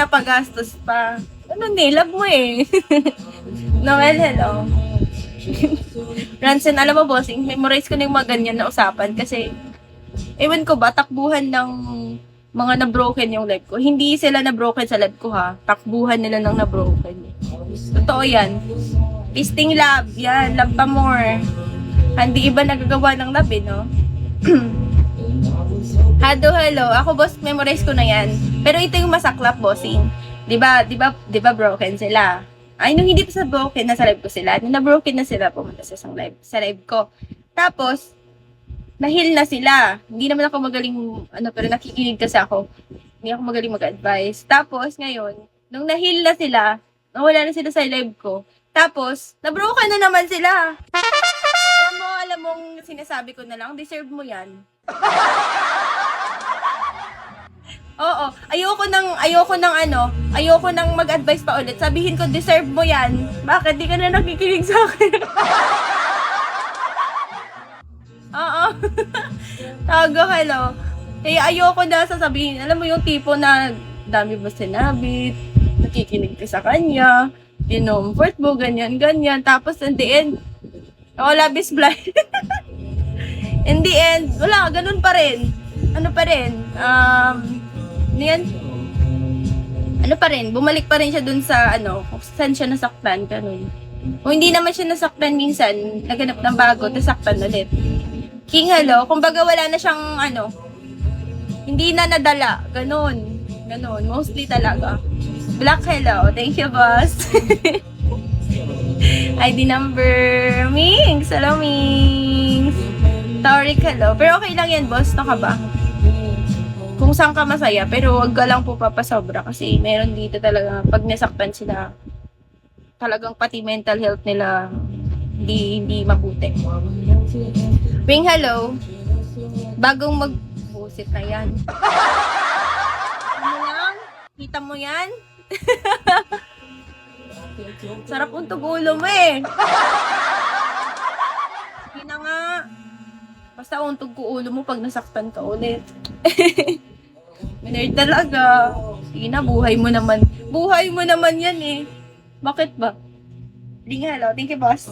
napagastos pa. Ano love mo eh. Noel, hello. Ransen, alam mo bossing, memorize ko na yung mga ganyan na usapan kasi ewan ko ba, takbuhan ng mga na-broken yung life ko. Hindi sila na-broken sa life ko ha. Takbuhan nila ng na-broken. Totoo yan. Pisting love, yan, love pa more. Hindi iba nagagawa ng love eh, no? Hado, hello. Ako boss, memorize ko na yan. Pero ito yung masaklap, bossing. Di ba broken sila? Ay, nung hindi pa sa broken, nasa live ko sila. Nung na-broken na sila, pumunta sa isang live, sa live ko. Tapos, na-heal na sila. Hindi naman ako magaling, pero nakikinig kasi ako. Hindi ako magaling mag-advise. Tapos, ngayon, nung na-heal na sila, nawala na sila sa live ko. Tapos, na-broken na naman sila. Alam mong sinasabi ko na lang, deserve mo yan. Oo, ayoko nang mag-advise pa ulit. Sabihin ko, deserve mo yan. Bakit? Di ka na nakikinig sa akin. Oo. Tago, hello. Kaya ayoko na sasabihin. Alam mo yung tipo na dami ba sinabi, nakikinig ka sa kanya, comfort mo, ganyan. Tapos, in the end, love is blind. In the end, wala, ganun pa rin. Bumalik pa rin siya dun sa, kung saan siya nasaktan, ganun. Kung hindi naman siya nasaktan minsan, naganap ng bago, nasaktan ulit. King, hello, kumbaga wala na siyang, hindi na nadala, ganun, mostly talaga. Black, hello, thank you, boss. ID number, Mings, hello, Mings. Taurik, hello, pero okay lang yan, boss, ka ba? Kung saan ka masaya, pero wag ka lang po papasobra kasi meron dito talaga, pag nasaktan sila, talagang pati mental health nila, hindi mabuti. Wing, hello. Bagong mag-busit na yan. Ano lang? Kita mo yan? Sarap untog ulo mo eh. Sige na nga. Basta untog ko ulo mo pag nasaktan ka ulit. Minerd talaga. Sige na, buhay mo naman. Buhay mo naman yan eh. Bakit ba? Ding, hello. Thank you, boss.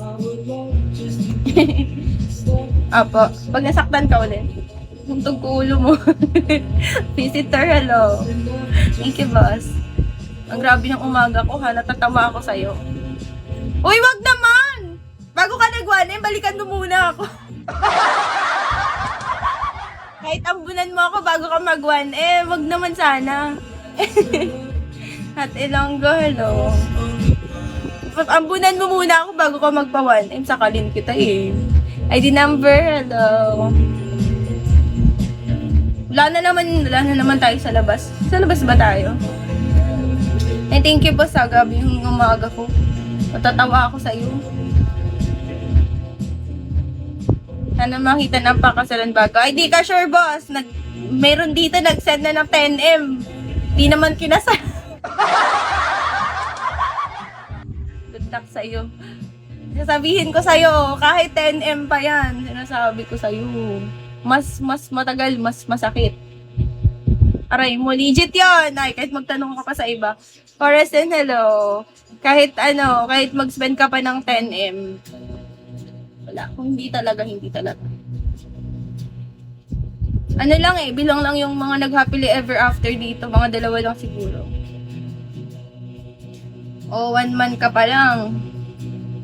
Apo, pag nasaktan ka ulit, untog ko ulo mo. Visitor, hello. Thank you, boss. Ang grabe ng umaga ko ha, natatawa ako sa'yo. Uy, wag naman! Bago ka nagwanin, balikan mo muna ako. Kahit ambunan mo ako bago ka mag-1, wag naman sana. At Ilonggo, hello. Ambunan mo muna ako bago ka magpa-1, sakalin kita eh. ID number, hello. Wala na naman tayo sa labas. Sa labas ba tayo? Ay, thank you po sa gabi yung umaga ko. Matatawa ako sa iyo. Sana makita ng pakasalan bago. Ay, di ka sure, boss. Meron dito nag-send na ng 10M. Di naman kinasal. Good luck sa iyo. Sasabihin ko sa iyo, kahit 10M pa yan, sinasabi ko sa iyo. Mas matagal, mas masakit. Aray mo, legit yun. Ay, kahit magtanong ka pa sa iba. Corazon, hello. Kahit mag-spend ka pa ng 10M. Wala. Hindi talaga. Ano lang bilang lang yung mga nag-happily ever after dito. Mga 2 lang siguro. O, 1 month ka pa lang.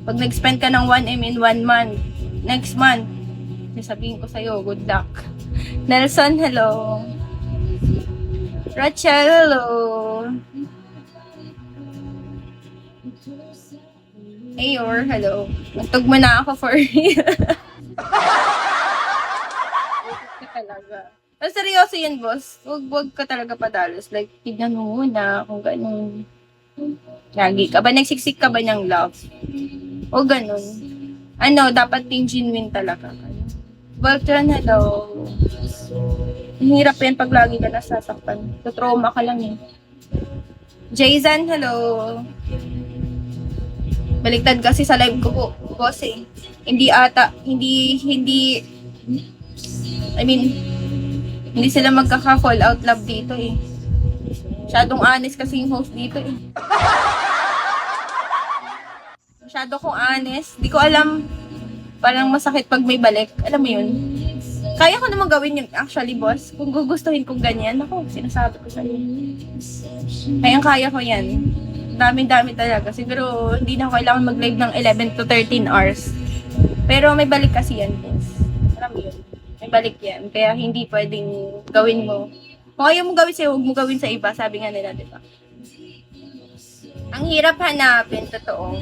Pag nag-spend ka ng 1M in 1 month, next month, sasabihin ko sa'yo, good luck. Nelson, hello. Rachel, hello. Ayor, hello. Nagtog mo na ako for real. Ka talaga. Pero seryoso yan, boss. Huwag ka talaga padalos. Like, tignan mo muna kung ganun. Lagi ka ba? Nagsiksik ka ba ng love? O ganun. Dapat yung genuine talaga. Voltron, hello. Ang hirap yan pag lagi ka nasasaktan. Trauma ka lang eh. Jayzan, hello. Baliktad kasi sa live ko, boss eh. Hindi sila magkaka-fall out love dito eh. Masyadong honest kasi yung host dito eh. Masyado kong honest. Di ko alam, parang masakit pag may balik. Alam mo yun? Kaya ko naman gawin yung actually, boss. Kung gugustuhin kong ganyan, ako, sinasabi ko sa'yo. Kaya ko yan. Dami-dami talaga. Siguro, hindi na ako kailangan mag-live ng 11 to 13 hours. Pero may balik kasi yan, boss. Alam mo yun? May balik yan. Kaya hindi pwedeng gawin mo. Kung ayaw mo gawin sa'yo, huwag mo gawin sa iba. Sabi nga nila, di ba? Ang hirap hanapin, totoo.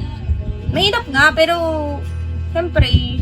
Mahirap nga, pero, siyempre,